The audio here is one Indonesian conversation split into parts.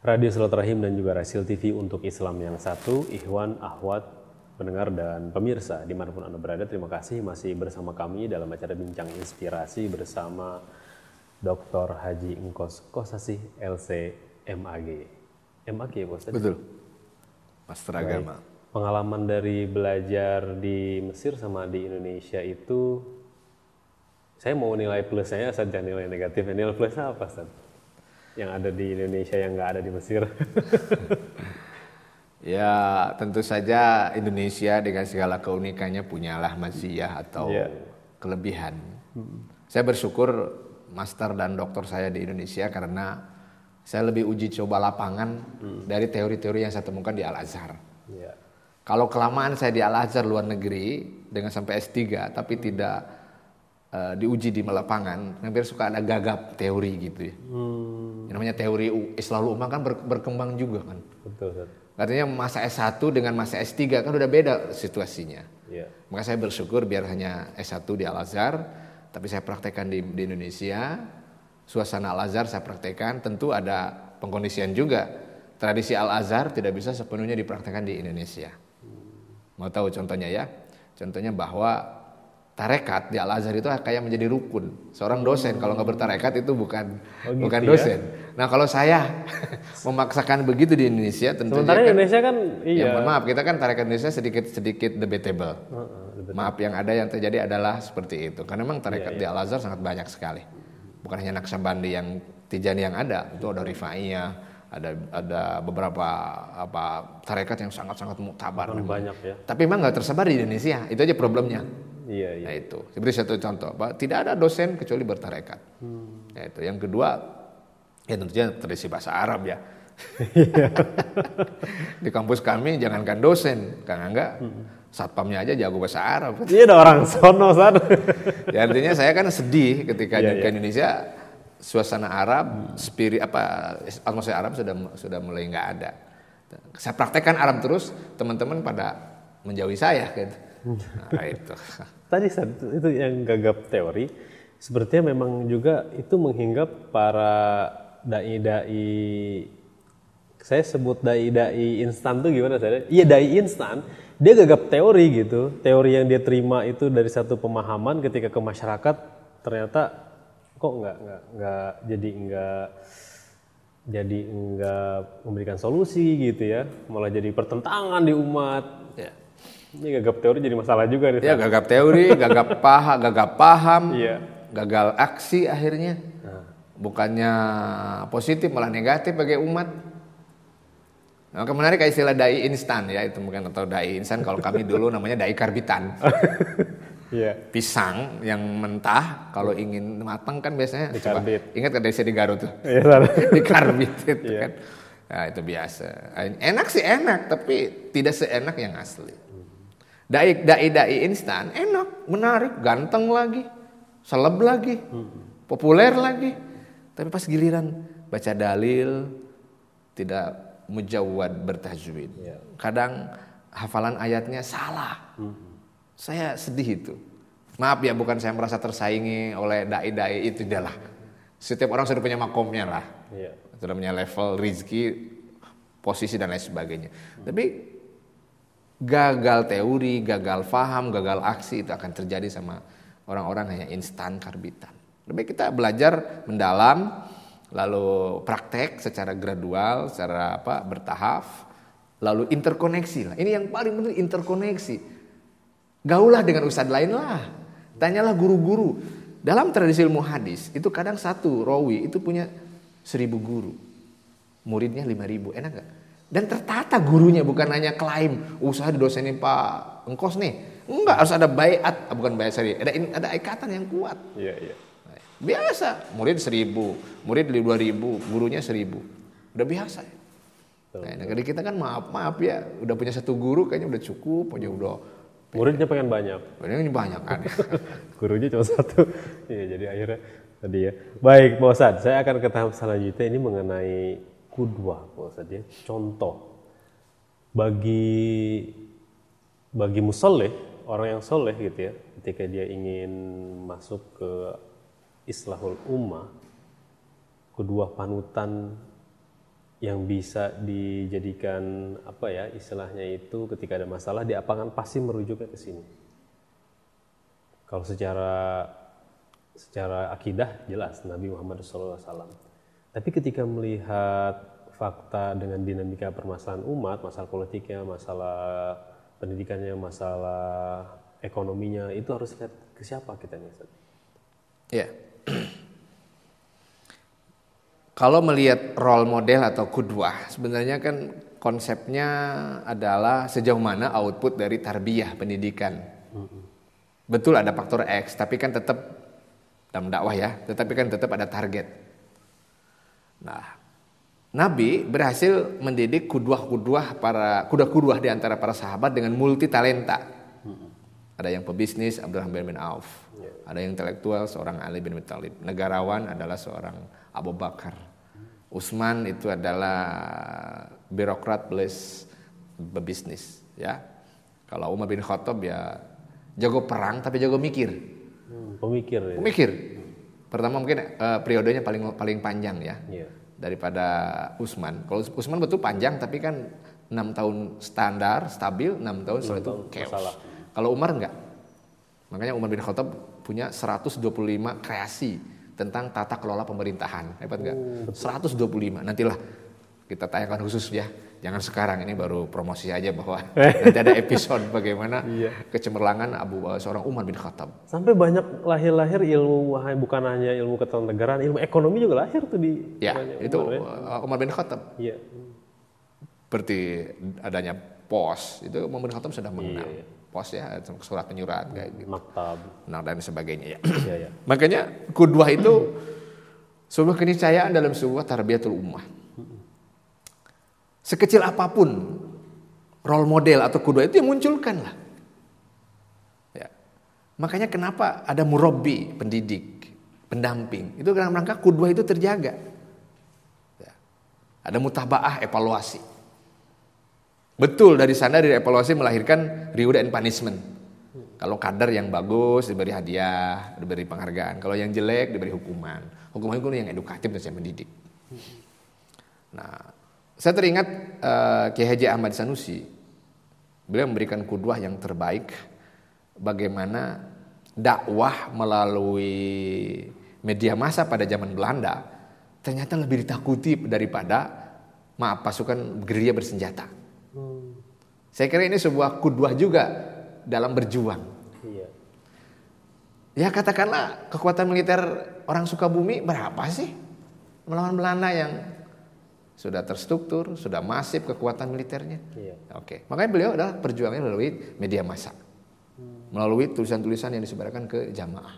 Radio Silaturahim dan juga Rasil TV untuk Islam yang satu, Ikhwan, Akhwat, pendengar dan pemirsa dimanapun Anda berada, terima kasih masih bersama kami dalam acara Bincang Inspirasi bersama Dr. Haji Engkos Kosasih LC MAG. MAG ya Pak Ustaz? Betul, Master Agama. Pengalaman dari belajar di Mesir sama di Indonesia itu, saya mau nilai plusnya saja, nilai negatifnya. Nilai plusnya apa Ustaz? Yang ada di Indonesia yang nggak ada di Mesir? Ya tentu saja Indonesia dengan segala keunikannya punyalah maziyah atau kelebihan. Saya bersyukur master dan doktor saya di Indonesia karena saya lebih uji coba lapangan dari teori-teori yang saya temukan di Al-Azhar. Kalau kelamaan saya di Al-Azhar luar negeri dengan sampai S3 tapi tidak diuji di lapangan, hampir suka ada gagap teori gitu ya. Yang namanya teori Islahul Ummah kan berkembang juga kan. Betul. Artinya masa S1 dengan masa S3 kan udah beda situasinya. Maka saya bersyukur biar hanya S1 di Al-Azhar, tapi saya praktekkan di Indonesia. Suasana Al-Azhar saya praktekkan, tentu ada pengkondisian juga. Tradisi Al-Azhar tidak bisa sepenuhnya dipraktekkan di Indonesia. Mau tahu contohnya ya? Contohnya bahwa tarekat di Al-Azhar itu kayak menjadi rukun. Seorang dosen kalau nggak bertarekat itu bukan dosen. Ya? Nah kalau saya memaksakan begitu di Indonesia, tentunya sementara kan, Indonesia kan ya mohon maaf, kita kan tarekat Indonesia sedikit debatable. Maaf, yang ada yang terjadi adalah seperti itu. Karena memang tarekat di Al-Azhar sangat banyak sekali. Bukan hanya Naqsyabandi yang Tijani yang ada, itu ada Rifaiyah, ada beberapa tarekat yang sangat-sangat muktabar. Banyak ya. Tapi memang nggak tersebar di Indonesia. Itu aja problemnya. Nah itu, seperti satu contoh, tidak ada dosen kecuali bertarekat. Nah, itu. Yang kedua, ya tentunya tradisi bahasa Arab ya. Di kampus kami jangankan dosen, karena enggak satpamnya aja jago bahasa Arab. Iya, ada orang sono sana. Ya, artinya saya kan sedih ketika ke Indonesia, suasana Arab, spirit atmosfer Arab sudah mulai nggak ada. Saya praktekkan Arab terus, teman-teman pada menjauhi saya gitu. Nah, itu. Tadi itu yang gagap teori, sepertinya memang juga itu menghinggap para dai-dai, saya sebut dai-dai instan tuh gimana saya? Iya, dai instan, dia gagap teori gitu, teori yang dia terima itu dari satu pemahaman, ketika ke masyarakat ternyata kok nggak jadi memberikan solusi gitu ya, malah jadi pertentangan di umat. Ini gagap teori jadi masalah juga nih. Ya, gagap teori, gagap paham, gagal aksi akhirnya. Bukannya positif malah negatif bagi umat. Nah, menarik istilah dai instan ya, itu mungkin atau dai instan, kalau kami dulu namanya dai karbitan. Pisang yang mentah kalau ingin matang kan biasanya dikarbit. Ingat kan desa di Garut tuh. Dikarbit itu kan. Nah, itu biasa. Enak sih enak, tapi tidak seenak yang asli. Dai instan enak, menarik, ganteng lagi, seleb lagi, populer lagi. Tapi pas giliran baca dalil tidak mujawwad bertajwid. Kadang hafalan ayatnya salah. Saya sedih itu. Maaf ya, bukan saya merasa tersaingi oleh dai itu, adalah setiap orang sudah punya makomnya lah. Sudah punya level rizki, posisi dan lain sebagainya. Tapi gagal teori, gagal paham, gagal aksi itu akan terjadi sama orang-orang hanya instan karbitan. Lebih kita belajar mendalam, lalu praktek secara gradual, secara bertahap, lalu interkoneksi lah. Ini yang paling penting, interkoneksi. Gaulah dengan ustadz lain lah, tanyalah guru-guru. Dalam tradisi ilmu hadis itu kadang satu rawi itu punya 1000 guru, muridnya 5000, enak gak? Dan tertata gurunya, bukan hanya klaim usaha didosenin Pak Engkos nih. Enggak, harus ada baiat, bukan baiat sorry, ada ikatan yang kuat. Biasa, murid 1000, murid 2000, gurunya 1000. Udah biasa. Nah, jadi kita kan maaf ya, udah punya satu guru kayaknya udah cukup aja, udah. Muridnya pengen banyak. Ini banyak kan. Gurunya cuma satu. Iya, jadi akhirnya tadi ya. Baik, Pak Ustadz, saya akan ke tahap selanjutnya ini mengenai kudwah, Pak Ustadz ya. Contoh bagi musoleh, orang yang soleh gitu ya, ketika dia ingin masuk ke Islahul Ummah, kedua panutan yang bisa dijadikan apa ya istilahnya itu ketika ada masalah di lapangan pasti merujuknya ke sini. Kalau secara akidah jelas Nabi Muhammad SAW. Tapi ketika melihat fakta dengan dinamika permasalahan umat, masalah politiknya, masalah pendidikannya, masalah ekonominya, itu harus lihat ke siapa kita nih. Ya. Kalau melihat role model atau kudwah, sebenarnya kan konsepnya adalah sejauh mana output dari tarbiyah pendidikan. Betul ada faktor X, tapi kan tetap dalam dakwah ya, tetapi kan tetap ada target. Nah, Nabi berhasil mendidik kudwah di antara para sahabat dengan multi talenta. Ada yang pebisnis, Abdurrahman bin Auf. Ada yang intelektual, seorang Ali bin Abi Thalib. Negarawan adalah seorang Abu Bakar. Utsman itu adalah birokrat plus pebisnis. Ya. Kalau Umar bin Khattab ya jago perang tapi jago mikir. Pemikir. Ya. Pemikir. Pertama mungkin periodenya paling panjang ya. Yeah. Daripada Utsman. Kalau Utsman betul panjang tapi kan 6 tahun standar, stabil, 6 tahun setelah itu chaos. Kalau Umar enggak. Makanya Umar bin Khattab punya 125 kreasi tentang tata kelola pemerintahan. Hebat enggak? 125. Nantilah kita tayangkan khusus ya. Jangan sekarang, ini baru promosi aja bahwa nanti ada episode bagaimana kecemerlangan seorang Umar bin Khattab. Sampai banyak lahir ilmu, bukan hanya ilmu ketatanegaraan, ilmu ekonomi juga lahir tuh di. Ya, itu Umar bin Khattab. Iya. Seperti adanya pos, itu Umar bin Khattab sudah mengenal. Iya. Pos ya, surat penyurat kayak gitu. Maktab. Nah, dan sebagainya ya. Iya. Makanya kudwah itu sebuah keniscayaan dalam sebuah tarbiyatul ummah. Sekecil apapun role model atau kudwah itu yang munculkan lah. Ya. Makanya kenapa ada murabbi, pendidik, pendamping. Itu dalam rangka kudwah itu terjaga. Ya. Ada mutabaah, evaluasi. Betul dari sana dari evaluasi melahirkan reward and punishment. Kalau kadar yang bagus diberi hadiah, diberi penghargaan. Kalau yang jelek diberi hukuman. Hukuman itu yang edukatif dan yang mendidik. Nah, saya teringat Kiai Haji Ahmad Sanusi, beliau memberikan kudwah yang terbaik bagaimana dakwah melalui media massa pada zaman Belanda ternyata lebih ditakuti daripada pasukan gerilya bersenjata. Saya kira ini sebuah kudwah juga dalam berjuang. Ya katakanlah kekuatan militer orang Sukabumi berapa sih melawan Belanda yang sudah terstruktur, sudah masif kekuatan militernya. Oke. Makanya beliau adalah perjuangannya melalui media massa. Melalui tulisan-tulisan yang disebarkan ke jamaah.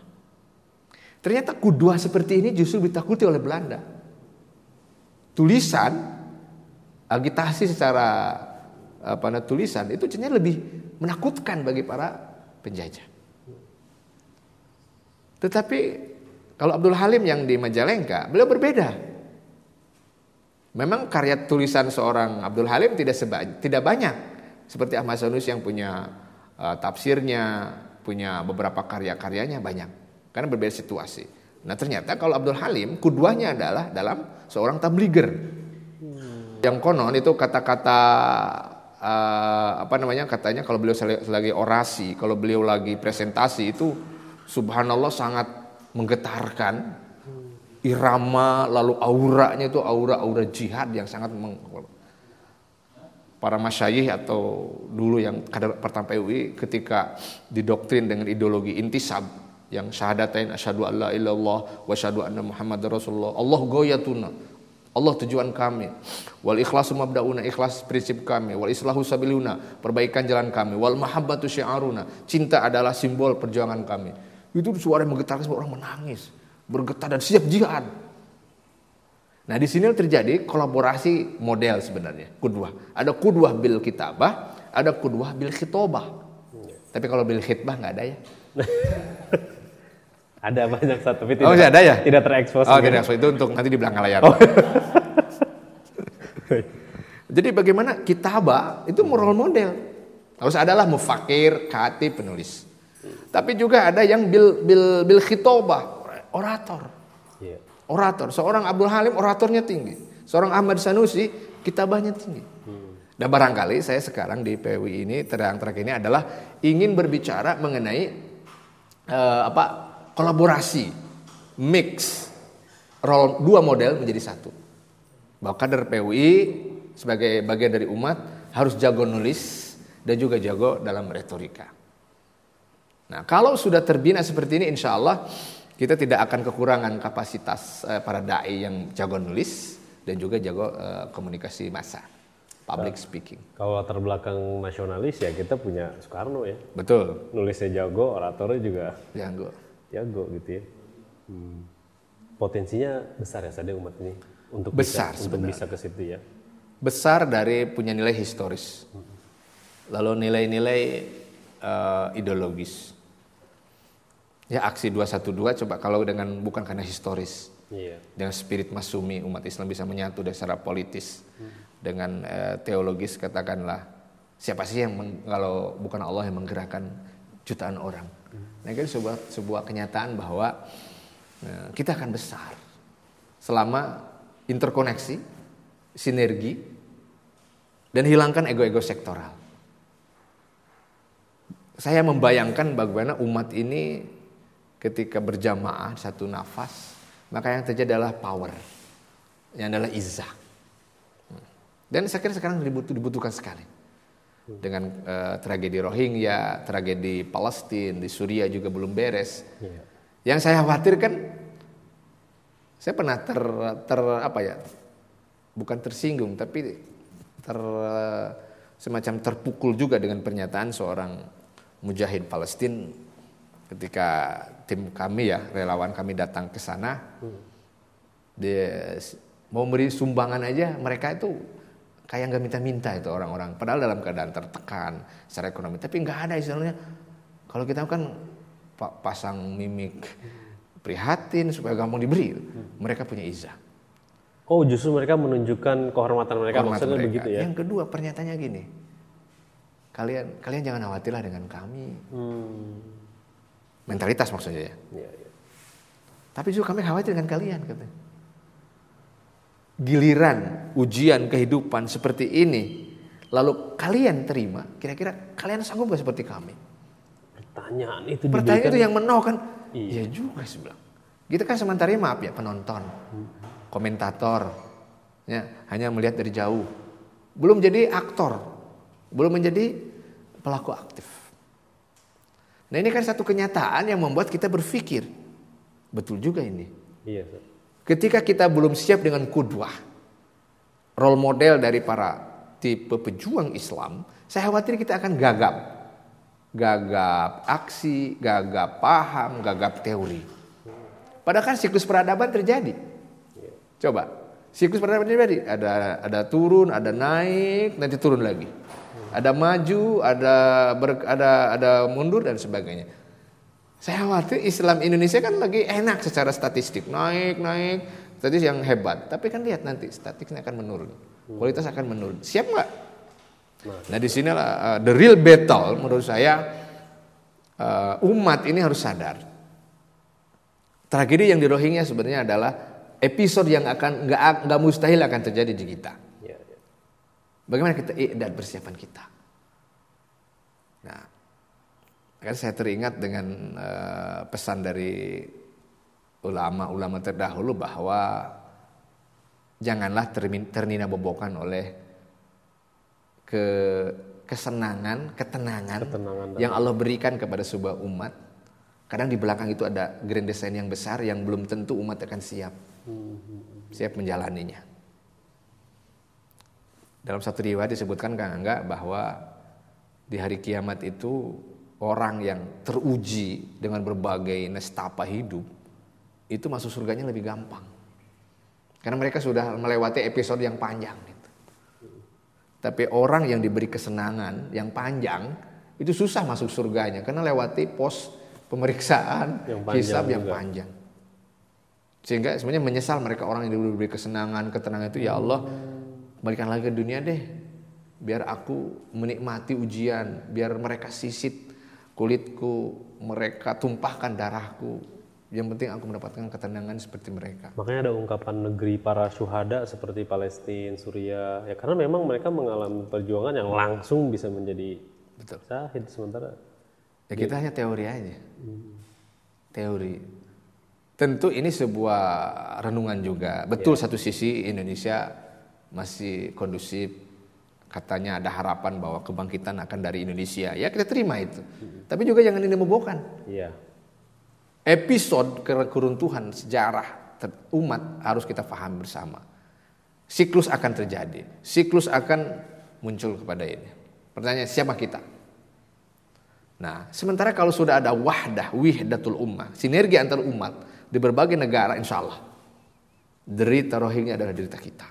Ternyata kudwah seperti ini justru ditakuti oleh Belanda. Tulisan, agitasi secara tulisan itu sebenarnya lebih menakutkan bagi para penjajah. Tetapi kalau Abdul Halim yang di Majalengka, beliau berbeda. Memang karya tulisan seorang Abdul Halim tidak banyak seperti Ahmad Sanusi yang punya tafsirnya, punya beberapa karya-karyanya banyak karena berbeda situasi. Nah ternyata kalau Abdul Halim kudwahnya adalah dalam seorang tabliger yang konon itu kata-kata katanya kalau beliau lagi orasi, kalau beliau lagi presentasi itu subhanallah sangat menggetarkan. Irama lalu auranya itu aura jihad yang sangat para masyayikh atau dulu yang kader pertama PUI ketika didoktrin dengan ideologi intisab yang syahadatain asyhadu alla ilaha illallah wa asyhadu anna muhammadar rasulullah Allah goyatuna Allah tujuan kami wal ikhlasu mabdauna ikhlas prinsip kami wal islahu sabiluna perbaikan jalan kami wal mahabbatu syiaruna cinta adalah simbol perjuangan kami. Itu suara yang menggetarkan semua orang menangis, bergetar dan siap jihad. Nah di sini terjadi kolaborasi model sebenarnya kudwah. Ada kudwah bil kitabah, ada kudwah bil khitobah. Tapi kalau bil khitbah nggak ada ya. Ada banyak satu, tapi tidak, ada ya? Tidak terekspos. Oh tidak terekspos, itu untuk nanti di belakang layar. Oh. Jadi bagaimana kitabah itu moral model. Harus adalah mufakir, khatib, penulis. Tapi juga ada yang bil khitobah, orator. Orator, seorang Abdul Halim oratornya tinggi. Seorang Ahmad Sanusi kitabahnya tinggi. Dan barangkali saya sekarang di PWI ini terakhir ini adalah ingin berbicara mengenai kolaborasi, mix, dua model menjadi satu. Bahwa kader PWI sebagai bagian dari umat harus jago nulis dan juga jago dalam retorika. Nah, kalau sudah terbina seperti ini, insya Allah kita tidak akan kekurangan kapasitas para dai yang jago nulis dan juga jago komunikasi massa, public speaking. Kalau latar belakang nasionalis ya kita punya Soekarno ya. Betul. Nulisnya jago, oratornya juga jago gitu ya. Potensinya besar ya sadar umat ini untuk besar bisa ke situ ya. Besar dari punya nilai historis. Lalu nilai-nilai ideologis. Ya aksi 212 coba kalau bukan karena historis. Iya. Dengan spirit masumi umat Islam bisa menyatu dari secara politis. Dengan teologis katakanlah siapa sih yang kalau bukan Allah yang menggerakkan jutaan orang. Nah kan sebuah kenyataan bahwa kita akan besar selama interkoneksi, sinergi, dan hilangkan ego-ego sektoral. Saya membayangkan bagaimana umat ini ketika berjamaah satu nafas, maka yang terjadi adalah power, yang adalah izzah. Dan saya kira sekarang dibutuhkan sekali. Dengan tragedi Rohingya, tragedi Palestina, di Suriah juga belum beres. Yeah. Yang saya khawatirkan, saya pernah bukan tersinggung, tapi semacam terpukul juga dengan pernyataan seorang mujahid Palestina ketika tim kami relawan kami datang ke sana, dia mau beri sumbangan aja, mereka itu kayak nggak minta-minta itu orang-orang, padahal dalam keadaan tertekan secara ekonomi, tapi nggak ada istilahnya. Kalau kita kan pasang mimik prihatin supaya gampang diberi, mereka punya izah. Oh, justru mereka menunjukkan kehormatan mereka, maksudnya begitu ya. Yang kedua pernyataannya gini, kalian jangan khawatirlah dengan kami. Mentalitas maksudnya ya. Tapi juga kami khawatir dengan kalian, katanya. Giliran ujian kehidupan seperti ini, lalu kalian terima, kira-kira kalian sanggup gak seperti kami? Pertanyaan itu yang menohkan. Iya juga sih bilang. Kita kan sementara maaf ya penonton, komentator, ya, hanya melihat dari jauh, belum jadi aktor, belum menjadi pelaku aktif. Nah ini kan satu kenyataan yang membuat kita berpikir, betul juga ini. Iya. Ketika kita belum siap dengan qudwah, role model dari para tipe pejuang Islam, saya khawatir kita akan gagap aksi, gagap paham, gagap teori. Padahal kan siklus peradaban terjadi. Coba, siklus peradaban terjadi, ada turun, ada naik, nanti turun lagi. Ada maju, ada mundur dan sebagainya. Saya khawatir Islam Indonesia kan lagi enak secara statistik, naik, statistik yang hebat. Tapi kan lihat nanti statistiknya akan menurun, kualitas akan menurun. Siap nggak? Nah di sinilah the real battle menurut saya. Umat ini harus sadar. Tragedi yang di Rohingya sebenarnya adalah episode yang akan nggak mustahil akan terjadi di kita. Bagaimana kita dan persiapan kita. Nah, kan saya teringat dengan pesan dari ulama-ulama terdahulu bahwa janganlah ternina bobokan oleh ketenangan yang Allah berikan kepada sebuah umat. Kadang di belakang itu ada grand design yang besar yang belum tentu umat akan siap menjalaninya. Dalam satu riwayat disebutkan Kang Angga bahwa di hari kiamat itu orang yang teruji dengan berbagai nestapa hidup itu masuk surganya lebih gampang. Karena mereka sudah melewati episode yang panjang gitu. Tapi orang yang diberi kesenangan yang panjang itu susah masuk surganya karena lewati pos pemeriksaan hisab yang panjang. Sehingga sebenarnya menyesal mereka orang yang diberi kesenangan, ketenangan itu, ya Allah, balikan lagi ke dunia deh, biar aku menikmati ujian, biar mereka sisit kulitku, mereka tumpahkan darahku, Yang penting aku mendapatkan ketenangan seperti mereka. Makanya ada ungkapan negeri para syuhada seperti Palestina, Suriah. Ya karena memang mereka mengalami perjuangan yang langsung bisa menjadi syahid, sementara ya kita hanya teori aja. Teori. Tentu ini sebuah renungan juga. Betul satu sisi Indonesia masih kondusif. Katanya ada harapan bahwa kebangkitan akan dari Indonesia. Ya kita terima itu. Tapi juga jangan ini membohkan. Iya. Episode keruntuhan sejarah umat harus kita paham bersama. Siklus akan terjadi. Siklus akan muncul kepada ini. Pertanyaan, siapa kita? Nah, sementara kalau sudah ada wihdatul ummah, sinergi antar umat di berbagai negara, insya Allah derita Rohingya adalah derita kita.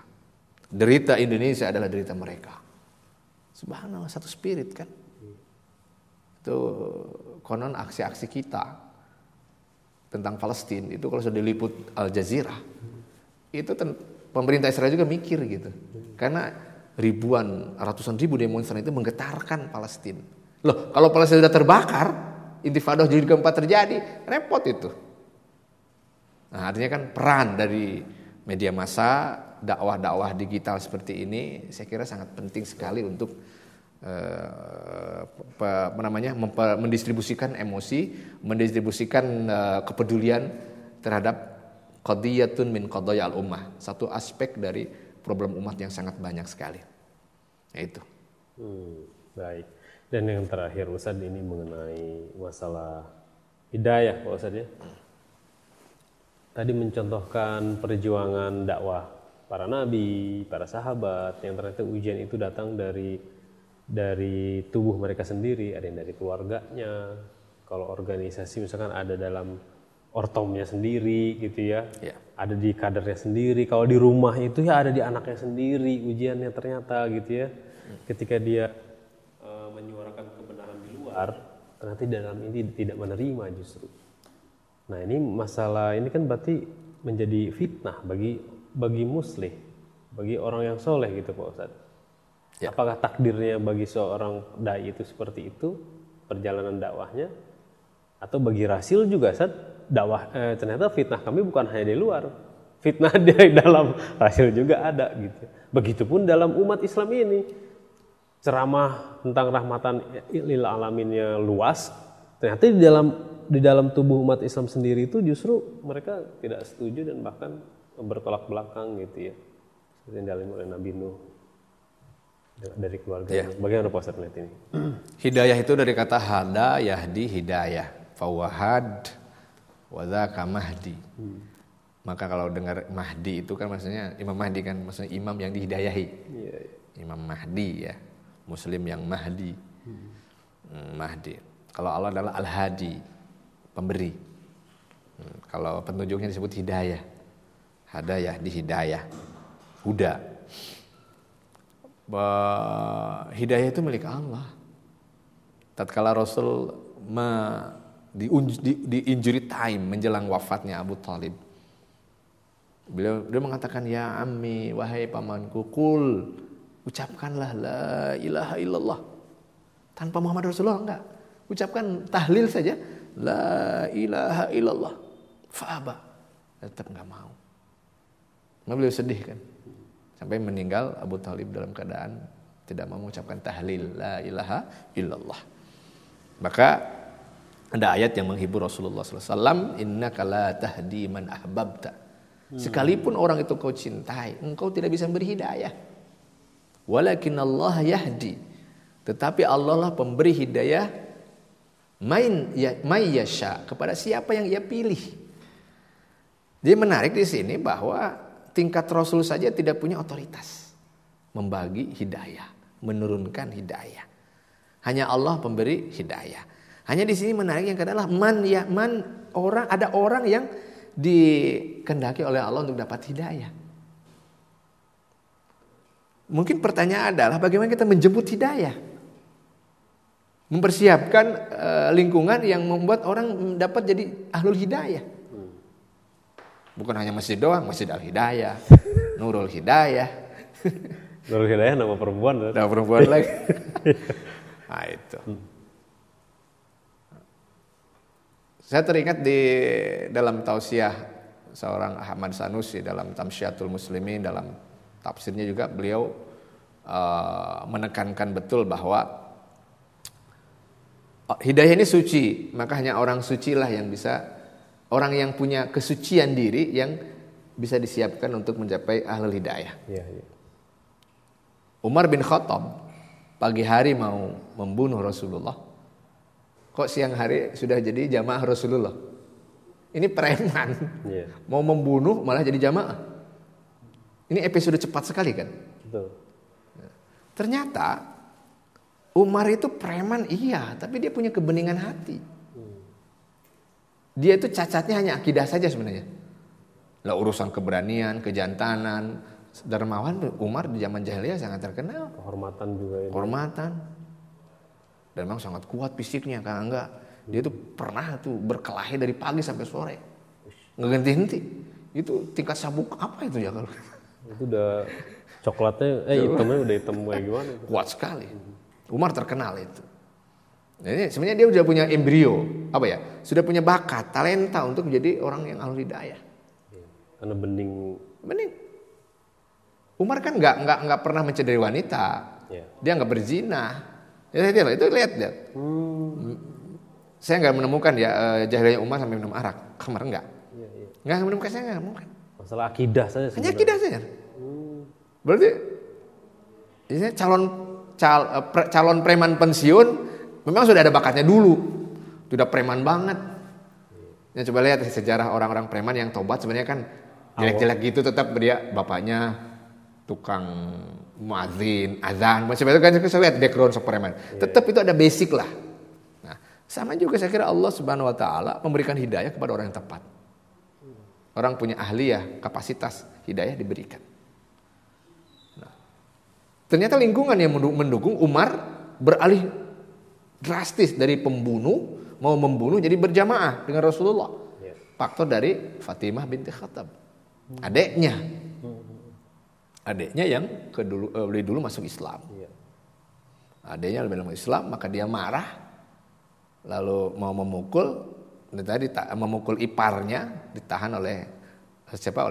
Derita Indonesia adalah derita mereka. Subhanallah, satu spirit kan. Itu konon aksi-aksi kita tentang Palestina itu kalau sudah diliput Al Jazeera itu pemerintah Israel juga mikir gitu, karena ratusan ribu demonstran itu menggetarkan Palestina. Loh, kalau Palestina sudah terbakar, intifadah jilid keempat terjadi, repot itu. Nah, artinya kan peran dari media massa, dakwah-dakwah digital seperti ini saya kira sangat penting sekali untuk mendistribusikan emosi, mendistribusikan kepedulian terhadap qadiyatun min qadaya al-ummah, satu aspek dari problem umat yang sangat banyak sekali. Yaitu. Baik. Dan yang terakhir Ustadz, ini mengenai masalah hidayah Pak Ustadz ya. Tadi mencontohkan perjuangan dakwah para nabi, para sahabat yang ternyata ujian itu datang dari tubuh mereka sendiri, ada yang dari keluarganya. Kalau organisasi misalkan ada dalam ortomnya sendiri gitu ya, ada di kadernya sendiri. Kalau di rumah itu ya ada di anaknya sendiri ujiannya ternyata gitu ya. Ketika dia menyuarakan kebenaran di luar, ternyata di dalam ini tidak menerima justru. Nah ini masalah ini kan berarti menjadi fitnah bagi muslim, bagi orang yang soleh gitu Pak Ustadz. Apakah takdirnya bagi seorang dai itu seperti itu perjalanan dakwahnya, atau bagi Rasil juga ternyata fitnah kami bukan hanya di luar, fitnah di dalam Rasil juga ada gitu. Begitupun dalam umat Islam ini, ceramah tentang rahmatan lil alaminnya luas, ternyata di dalam tubuh umat Islam sendiri itu justru mereka tidak setuju dan bahkan bertolak belakang gitu ya, seperti yang dialami oleh Nabi Nuh dari keluarga. Bagaimana Pak Ustadz melihat ini? Hidayah itu dari kata hada yahdi hidayah, fawahad wadhaka mahdi. Maka kalau dengar Mahdi itu kan maksudnya Imam Mahdi kan, maksudnya imam yang dihidayahi. Imam Mahdi ya, Muslim yang Mahdi. Mahdi. Kalau Allah adalah Al-Hadi, pemberi. Kalau petunjuknya disebut hidayah. Hada yahdi hidayah, huda. Hidayah itu milik Allah. Tatkala Rasul di injury time menjelang wafatnya Abu Thalib, beliau mengatakan, ya ammi, wahai pamanku, kul, ucapkanlah la ilaha illallah. Tanpa Muhammad Rasulullah enggak. Ucapkan tahlil saja, la ilaha illallah. Fa'aba, tetap enggak mau. Beliau sedih kan. Sampai meninggal Abu Thalib dalam keadaan tidak mau mengucapkan tahlil la ilaha illallah. Maka ada ayat yang menghibur Rasulullah SAW, innaka la tahdi man ahbabta. Sekalipun orang itu kau cintai, engkau tidak bisa memberi hidayah. Walakin Allah yahdi. Tetapi Allah lah pemberi hidayah may yasha, kepada siapa yang ia pilih. Jadi menarik di sini bahwa tingkat Rasul saja tidak punya otoritas membagi hidayah, menurunkan hidayah. Hanya Allah pemberi hidayah. Hanya di sini menarik yang adalah ada orang yang dikehendaki oleh Allah untuk dapat hidayah. Mungkin pertanyaan adalah bagaimana kita menjemput hidayah, mempersiapkan lingkungan yang membuat orang dapat jadi ahlul hidayah. Bukan hanya masjid doang, Masjid Al-Hidayah, Nurul Hidayah. Nurul Hidayah nama perempuan. Nama perempuan lagi. Nah itu. Saya teringat di dalam tausiah seorang Ahmad Sanusi dalam Tamsyiatul Muslimin, dalam tafsirnya juga beliau menekankan betul bahwa hidayah ini suci, maka hanya orang suci lah yang bisa, orang yang punya kesucian diri yang bisa disiapkan untuk mencapai ahlul hidayah. Iya, iya. Umar bin Khattab pagi hari mau membunuh Rasulullah, kok siang hari sudah jadi jamaah Rasulullah. Ini preman, mau membunuh malah jadi jamaah. Ini episode cepat sekali kan. Betul. Ternyata Umar itu preman iya, tapi dia punya kebeningan hati. Dia itu cacatnya hanya akidah saja sebenarnya. Lah urusan keberanian, kejantanan, dermawan, Umar di zaman jahiliyah sangat terkenal. Kehormatan juga ya. Kehormatan. Dan memang sangat kuat fisiknya, karena enggak. Dia tuh pernah tuh berkelahi dari pagi sampai sore. Nggak ganti-henti. Itu tingkat sabuk apa itu ya kalau? Itu udah coklatnya, hitamnya udah hitam kayak gimana itu? Kuat sekali. Umar terkenal itu. Jadi sebenarnya dia udah punya embrio, apa ya? Sudah punya bakat, talenta untuk menjadi orang yang ahlul hidayah. Karena bening. Umar kan nggak pernah mencederai wanita. Dia nggak berzina. Ya, itu lihat. Saya nggak menemukan ya jahiliyah Umar sampai minum arak, khamar enggak. Nggak menemukan, saya nggak menemukan. Masalah akidah saja. Hanya akidah saja. Berarti ini calon preman pensiun memang sudah ada bakatnya dulu, sudah preman banget. Ya, coba lihat sejarah orang-orang preman yang tobat sebenarnya kan jelek-jelek gitu, tetap dia bapaknya tukang muadzin, azan, macam itu kan. Saya lihat background preman, tetap itu ada basic lah. Nah, sama juga saya kira Allah Subhanahu Wa Taala memberikan hidayah kepada orang yang tepat. Orang punya ahliyah, kapasitas, hidayah diberikan. Nah, ternyata lingkungan yang mendukung Umar beralih drastis dari pembunuh mau membunuh jadi berjamaah dengan Rasulullah. Faktor dari Fatimah binti Khattab, adiknya yang lebih dulu masuk Islam. Adiknya lebih dulu masuk Islam, maka dia marah, lalu mau memukul. Tadi memukul iparnya, ditahan oleh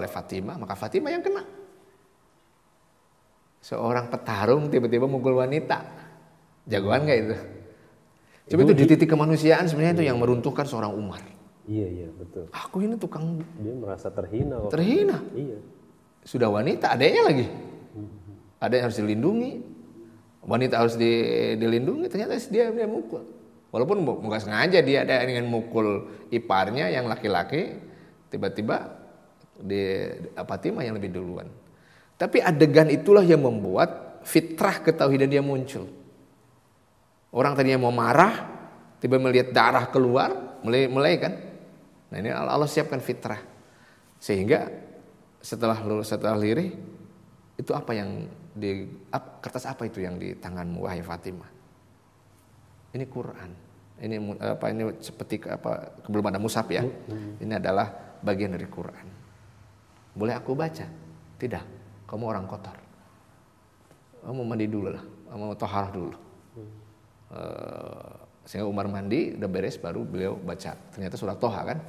Fatimah, maka Fatimah yang kena. Seorang petarung tiba-tiba mukul wanita, jagoan nggak itu? Coba itu di titik kemanusiaan sebenarnya itu yang meruntuhkan seorang Umar. Iya betul. Aku ini tukang. Dia merasa terhina. Terhina. Iya. Sudah wanita, adanya lagi. Ada yang harus dilindungi, wanita harus dilindungi. Ternyata dia mukul. Walaupun nggak sengaja dia ada ingin mukul iparnya yang laki-laki, tiba-tiba Fatimah yang lebih duluan. Tapi adegan itulah yang membuat fitrah ketauhidan dia muncul. Orang tadinya mau marah, tiba melihat darah keluar, mulai kan. Nah ini Allah siapkan fitrah, sehingga setelah lirih itu apa yang kertas apa itu yang di tanganmu wahai Fatimah? Ini Quran. Ini seperti belum ada mushaf ya. Ini adalah bagian dari Quran. Boleh aku baca? Tidak. Kamu orang kotor. Kamu mandi dulu lah. Kamu toharah dulu. Sehingga Umar mandi, udah beres baru beliau baca. Ternyata surah Toha kan?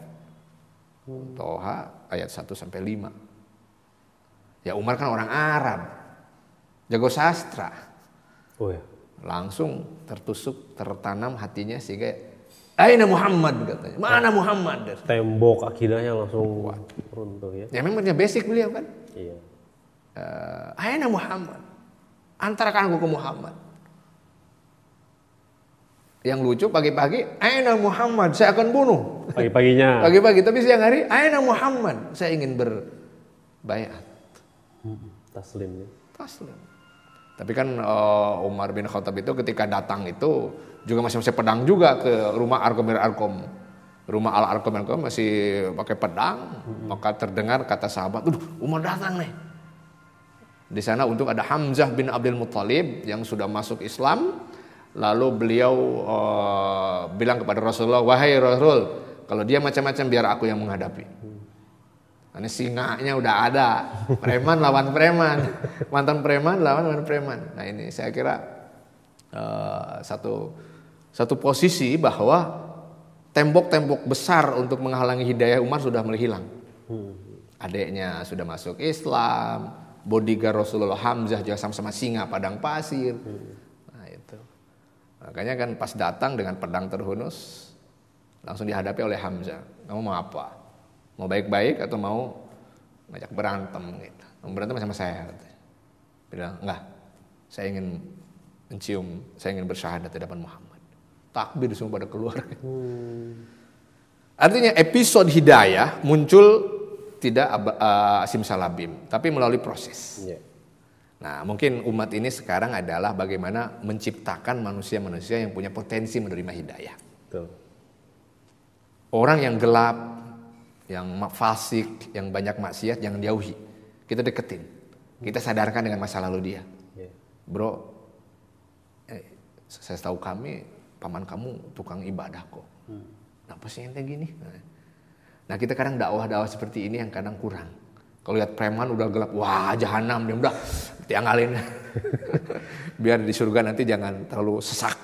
Toha ayat 1 sampai 5. Ya Umar kan orang Arab. Jago sastra. Oh ya. Langsung tertanam hatinya sehingga Aina Muhammad katanya. Mana Muhammad? Tembok akidahnya langsung runtuh ya. Ya memang punya basic beliau kan. Iya. Aina Muhammad. Antarakan aku ke Muhammad. Yang lucu pagi-pagi Aina Muhammad, saya akan bunuh. Pagi-paginya. Pagi-pagi, tapi siang hari Aina Muhammad, saya ingin berbaiat. Taslim ya. Taslim. Tapi kan Umar bin Khattab itu ketika datang itu juga masih pedang juga ke rumah Arkom. Rumah Al-Arkom masih pakai pedang. Maka terdengar kata sahabat, Umar datang nih. Di sana untuk ada Hamzah bin Abdul Muttalib yang sudah masuk Islam. Lalu beliau bilang kepada Rasulullah, wahai Rasul, kalau dia macam-macam biar aku yang menghadapi. Ini singanya udah ada, preman lawan preman, mantan preman lawan preman. Nah ini saya kira satu posisi bahwa tembok-tembok besar untuk menghalangi hidayah Umar sudah mulai hilang. Adiknya sudah masuk Islam, bodyguard Rasulullah Hamzah juga sama-sama singa padang pasir. Nah itu. Makanya kan pas datang dengan pedang terhunus, langsung dihadapi oleh Hamzah. Kamu mau apa? Mau baik-baik atau mau ngajak berantem gitu? Mau berantem sama saya? Bilang, enggak. Saya ingin mencium, saya ingin bersyahadat di hadapan Muhammad. Takbir semua pada keluar. Artinya episode hidayah muncul tidak simsalabim, tapi melalui proses. Nah, mungkin umat ini sekarang adalah bagaimana menciptakan manusia-manusia yang punya potensi menerima hidayah. Betul. Orang yang gelap, yang fasik, yang banyak maksiat, jangan jauhi. Kita deketin. Kita sadarkan dengan masa lalu dia. Bro, saya tahu kami, paman kamu tukang ibadah kok. Kenapa sih ente gini? Nah kita kadang dakwah-dakwah seperti ini yang kadang kurang. Kalau lihat preman udah gelap, wah jahanam, dia udah tiangalin. Biar di surga nanti jangan terlalu sesak.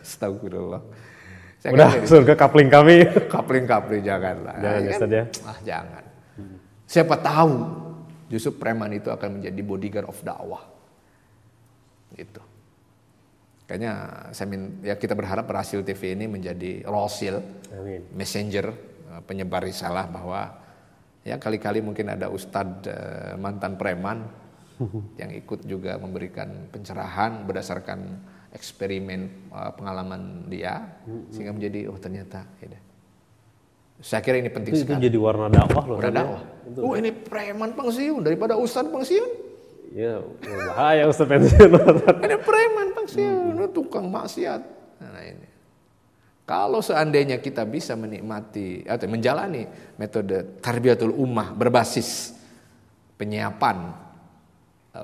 Astagfirullah. Udah surga kapling kami. Kapling janganlah. Jangan ya, Ustaz ya. Jangan. Siapa tahu justru preman itu akan menjadi bodyguard of dakwah. Gitu. Kayaknya kita berharap Rasil TV ini menjadi rasil, messenger, penyebar risalah bahwa ya kali-kali mungkin ada ustadz mantan preman yang ikut juga memberikan pencerahan berdasarkan eksperimen pengalaman dia sehingga menjadi ternyata ya. Saya kira ini penting sekali. Itu jadi warna dakwah loh. Warna dakwah. Ini preman pensiun daripada ustadz pensiun. Ya, bahaya ustadz pensiun. Ini preman pensiun, tukang maksiat. Nah ini. Kalau seandainya kita bisa menikmati atau menjalani metode tarbiyatul ummah berbasis penyiapan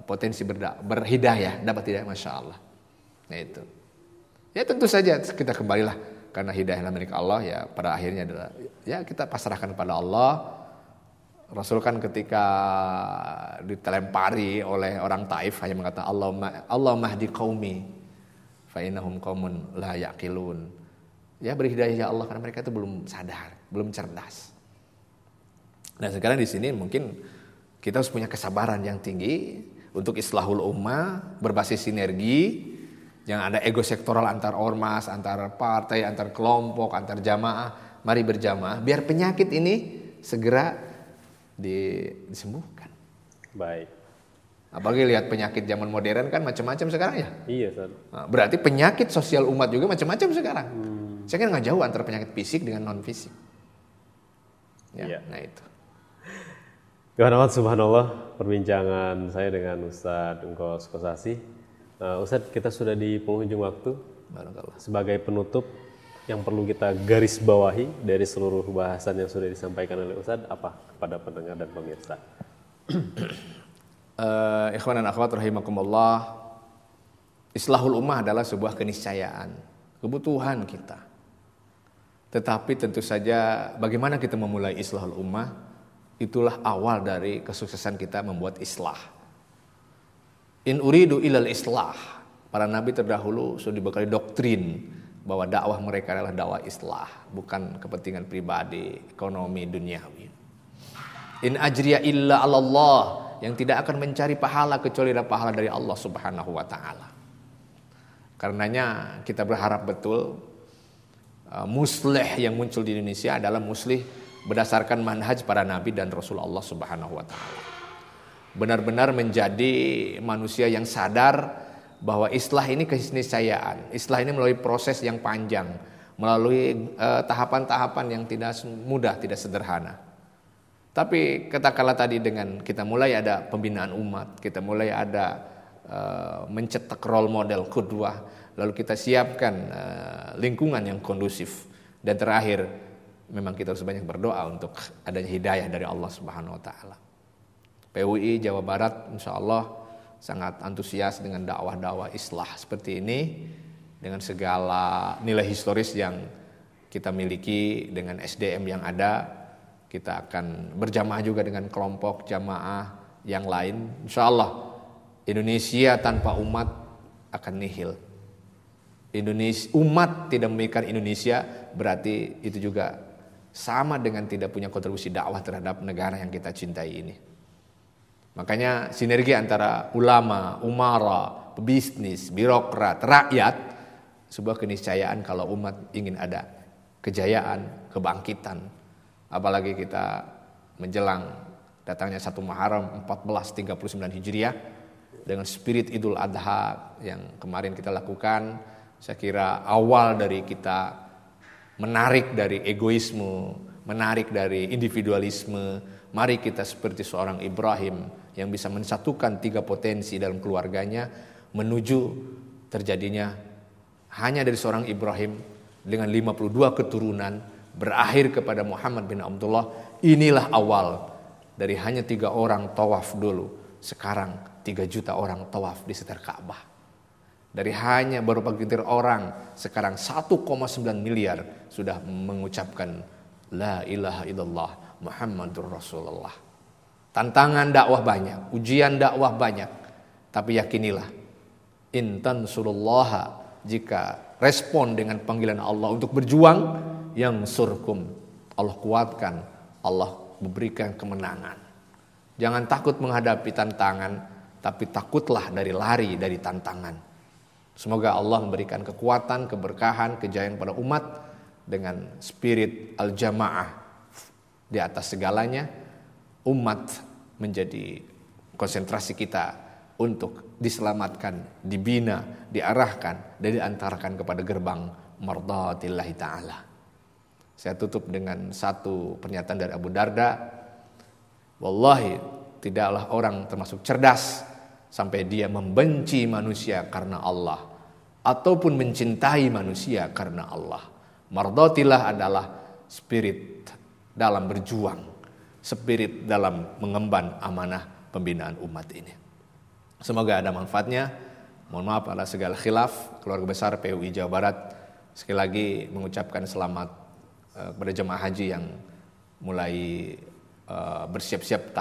potensi berhidayah, dapat hidayah, masya Allah. Nah itu. Ya tentu saja kita kembalilah karena hidayah milik Allah ya pada akhirnya adalah ya kita pasrahkan kepada Allah. Rasul kan ketika ditelempari oleh orang Taif hanya mengatakan Allah mahdi qaumi fa innahum qaumun la yaqilun. Ya beri hidayah ya Allah karena mereka itu belum sadar, belum cerdas. Nah, sekarang di sini mungkin kita harus punya kesabaran yang tinggi untuk islahul ummah berbasis sinergi. Jangan ada ego sektoral antar ormas, antar partai, antar kelompok, antar jamaah. Mari berjamaah biar penyakit ini segera disembuhkan. Baik. Apalagi lihat penyakit zaman modern kan macam-macam sekarang ya. Iya, Ustaz. Nah, berarti penyakit sosial umat juga macam-macam sekarang. Saya kan nggak jauh antara penyakit fisik dengan non fisik. Ya, iya. Nah itu. Subhanallah, perbincangan saya dengan Ustadz Engkos Kosasi. Ustadz, kita sudah di penghujung waktu. Sebagai penutup, yang perlu kita garis bawahi dari seluruh bahasan yang sudah disampaikan oleh Ustadz apa kepada pendengar dan pemirsa? Ikhwan dan akhwat rahimakumullah, islahul ummah adalah sebuah keniscayaan, kebutuhan kita. Tetapi tentu saja bagaimana kita memulai islahul ummah, itulah awal dari kesuksesan kita membuat islah. In uridu ilal islah, para nabi terdahulu sudah dibekali doktrin bahwa dakwah mereka adalah dakwah islah, bukan kepentingan pribadi, ekonomi, duniawi. In ajriya illa 'ala Allah, yang tidak akan mencari pahala kecuali ada pahala dari Allah Subhanahu wa taala. Karenanya kita berharap betul muslih yang muncul di Indonesia adalah muslih berdasarkan manhaj para nabi dan Rasul Allah Subhanahu wa taala. Benar-benar menjadi manusia yang sadar bahwa islah ini keniscayaan. Islah ini melalui proses yang panjang, melalui tahapan-tahapan yang tidak mudah, tidak sederhana. Tapi katakanlah tadi dengan kita mulai ada pembinaan umat, kita mulai ada mencetak role model qudwah, lalu kita siapkan lingkungan yang kondusif, dan terakhir memang kita harus banyak berdoa untuk adanya hidayah dari Allah Subhanahu wa taala. PUI Jawa Barat insyaallah sangat antusias dengan dakwah-dakwah islah seperti ini, dengan segala nilai historis yang kita miliki, dengan SDM yang ada. Kita akan berjamaah juga dengan kelompok jamaah yang lain. Insya Allah Indonesia tanpa umat akan nihil. Indonesia, umat tidak memikirkan Indonesia, berarti itu juga sama dengan tidak punya kontribusi dakwah terhadap negara yang kita cintai ini. Makanya sinergi antara ulama, umara, pebisnis, birokrat, rakyat, sebuah keniscayaan kalau umat ingin ada kejayaan, kebangkitan. Apalagi kita menjelang datangnya 1 Muharram 1439 Hijriah dengan spirit Idul Adha yang kemarin kita lakukan. Saya kira awal dari kita menarik dari egoisme, menarik dari individualisme. Mari kita seperti seorang Ibrahim yang bisa mensatukan 3 potensi dalam keluarganya menuju terjadinya hanya dari seorang Ibrahim dengan 52 keturunan berakhir kepada Muhammad bin Abdullah. Inilah awal dari hanya 3 orang tawaf dulu, sekarang 3 juta orang tawaf di sekitar Ka'bah. Dari hanya beberapa gelintir orang, sekarang 1,9 miliar sudah mengucapkan La ilaha illallah Muhammadur Rasulullah. Tantangan dakwah banyak, ujian dakwah banyak, tapi yakinilah, in tansurullaha, jika respon dengan panggilan Allah untuk berjuang, yang surkum, Allah kuatkan, Allah memberikan kemenangan. Jangan takut menghadapi tantangan, tapi takutlah dari lari dari tantangan. Semoga Allah memberikan kekuatan, keberkahan, kejayaan pada umat dengan spirit al-jamaah di atas segalanya. Umat menjadi konsentrasi kita untuk diselamatkan, dibina, diarahkan, dan diantarkan kepada gerbang mardhatillahi ta'ala. Saya tutup dengan satu pernyataan dari Abu Darda. Wallahi, tidaklah orang termasuk cerdas sampai dia membenci manusia karena Allah ataupun mencintai manusia karena Allah. Mardhatillah adalah spirit dalam berjuang, spirit dalam mengemban amanah pembinaan umat ini. Semoga ada manfaatnya. Mohon maaf atas segala khilaf. Keluarga besar PUI Jawa Barat sekali lagi mengucapkan selamat kepada jemaah haji yang mulai bersiap-siap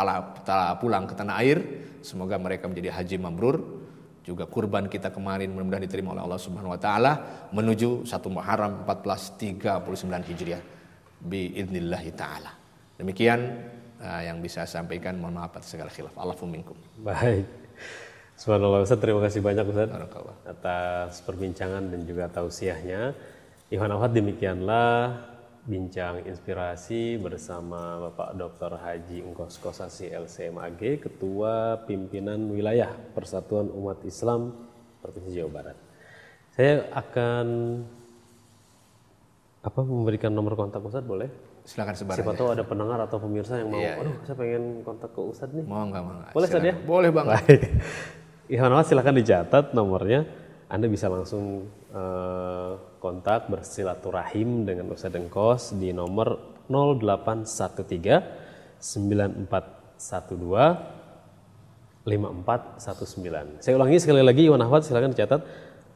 pulang ke tanah air. Semoga mereka menjadi haji mabrur. Juga kurban kita kemarin mudah-mudahan diterima oleh Allah Subhanahu wa taala menuju 1 Muharram 1439 Hijriah biidznillah taala. Demikian yang bisa saya sampaikan. Mohon maaf atas segala khilaf. Alafum minkum. Baik. Subhanallah Ustaz, terima kasih banyak Ustaz atas perbincangan dan juga tausiahnya. Ikhwan akhwat, demikianlah bincang inspirasi bersama Bapak Dr. Haji Engkos Kosasi LCMAG, Ketua Pimpinan Wilayah Persatuan Umat Islam Provinsi Jawa Barat. Saya akan memberikan nomor kontak Ustaz, boleh? Silakan sebar. Siapa tahu ada pendengar atau pemirsa yang mau, saya pengen kontak ke Ustaz nih. Mau nggak? Boleh Ustaz ya? Boleh banget. Ikhwan akhwat, silakan dicatat nomornya. Anda bisa langsung kontak bersilaturahim dengan Ustaz Engkos di nomor 0813 9412 5419. Saya ulangi sekali lagi, Ikhwan akhwat, silakan dicatat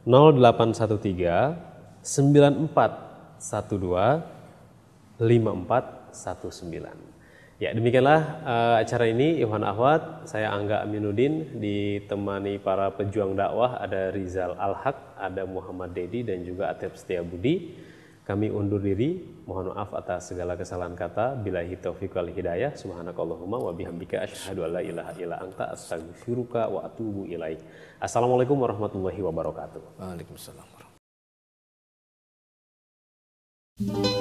0813 9412 5419. Ya, demikianlah acara ini, Ikhwan akhwat. Saya Angga Aminuddin ditemani para pejuang dakwah, ada Rizal Al-Haq, ada Muhammad Dedi dan juga Atep Setiabudi. Kami undur diri, mohon maaf atas segala kesalahan kata. Billahi taufiq wal hidayah. Subhanakallahumma wa bihamdika asyhadu an la ilaha illa anta astaghfiruka wa atubu ilaik. Assalamualaikum warahmatullahi wabarakatuh. Waalaikumsalam warahmatullahi wabarakatuh.